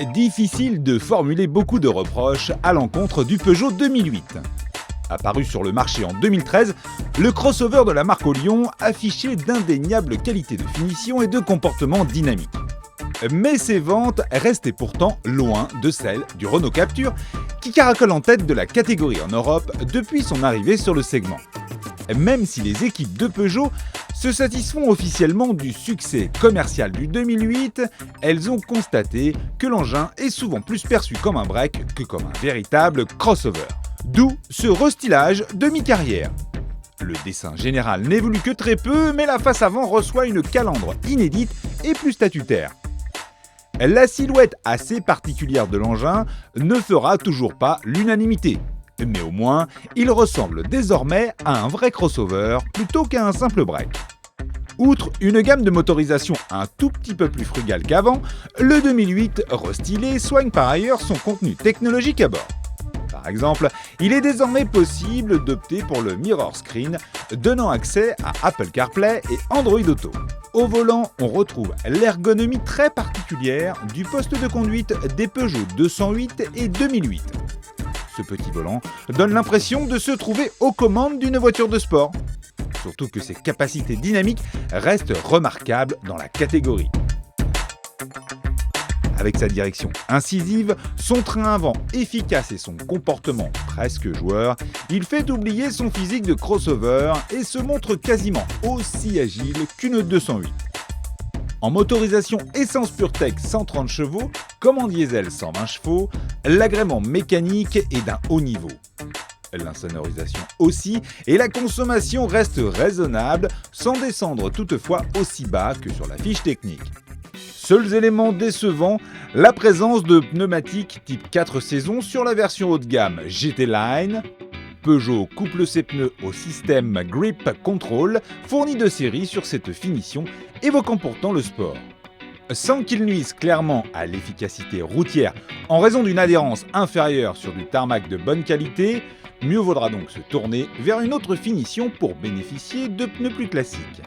Difficile de formuler beaucoup de reproches à l'encontre du Peugeot 2008. Apparu sur le marché en 2013, le crossover de la marque au lion affichait d'indéniables qualités de finition et de comportement dynamique. Mais ses ventes restaient pourtant loin de celles du Renault Captur, qui caracole en tête de la catégorie en Europe depuis son arrivée sur le segment. Même si les équipes de Peugeot se satisfont officiellement du succès commercial du 2008, elles ont constaté que l'engin est souvent plus perçu comme un break que comme un véritable crossover. D'où ce restylage de mi-carrière. Le dessin général n'évolue que très peu, mais la face avant reçoit une calandre inédite et plus statutaire. La silhouette assez particulière de l'engin ne fera toujours pas l'unanimité. Mais au moins, il ressemble désormais à un vrai crossover plutôt qu'à un simple break. Outre une gamme de motorisation un tout petit peu plus frugale qu'avant, le 2008 restylé soigne par ailleurs son contenu technologique à bord. Par exemple, il est désormais possible d'opter pour le Mirror Screen, donnant accès à Apple CarPlay et Android Auto. Au volant, on retrouve l'ergonomie très particulière du poste de conduite des Peugeot 208 et 2008. Ce petit volant donne l'impression de se trouver aux commandes d'une voiture de sport. Surtout que ses capacités dynamiques restent remarquables dans la catégorie. Avec sa direction incisive, son train avant efficace et son comportement presque joueur, il fait oublier son physique de crossover et se montre quasiment aussi agile qu'une 208. En motorisation essence PureTech 130 chevaux, comme en diesel 120 chevaux, l'agrément mécanique est d'un haut niveau. L'insonorisation aussi, et la consommation reste raisonnable, sans descendre toutefois aussi bas que sur la fiche technique. Seuls éléments décevants, la présence de pneumatiques type 4 saisons sur la version haut de gamme GT Line. Peugeot couple ses pneus au système Grip Control, fourni de série sur cette finition, évoquant pourtant le sport. Sans qu'il nuise clairement à l'efficacité routière en raison d'une adhérence inférieure sur du tarmac de bonne qualité, mieux vaudra donc se tourner vers une autre finition pour bénéficier de pneus plus classiques.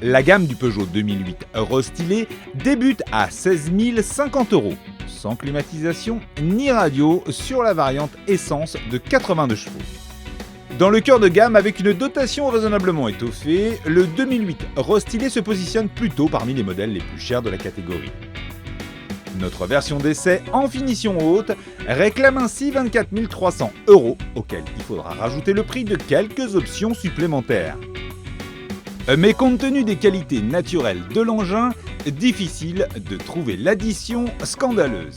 La gamme du Peugeot 2008 restylé débute à 16 050 €, sans climatisation ni radio sur la variante essence de 82 chevaux. Dans le cœur de gamme, avec une dotation raisonnablement étoffée, le 2008 restylé se positionne plutôt parmi les modèles les plus chers de la catégorie. Notre version d'essai en finition haute réclame ainsi 24 300 €, auquel il faudra rajouter le prix de quelques options supplémentaires. Mais compte tenu des qualités naturelles de l'engin, difficile de trouver l'addition scandaleuse.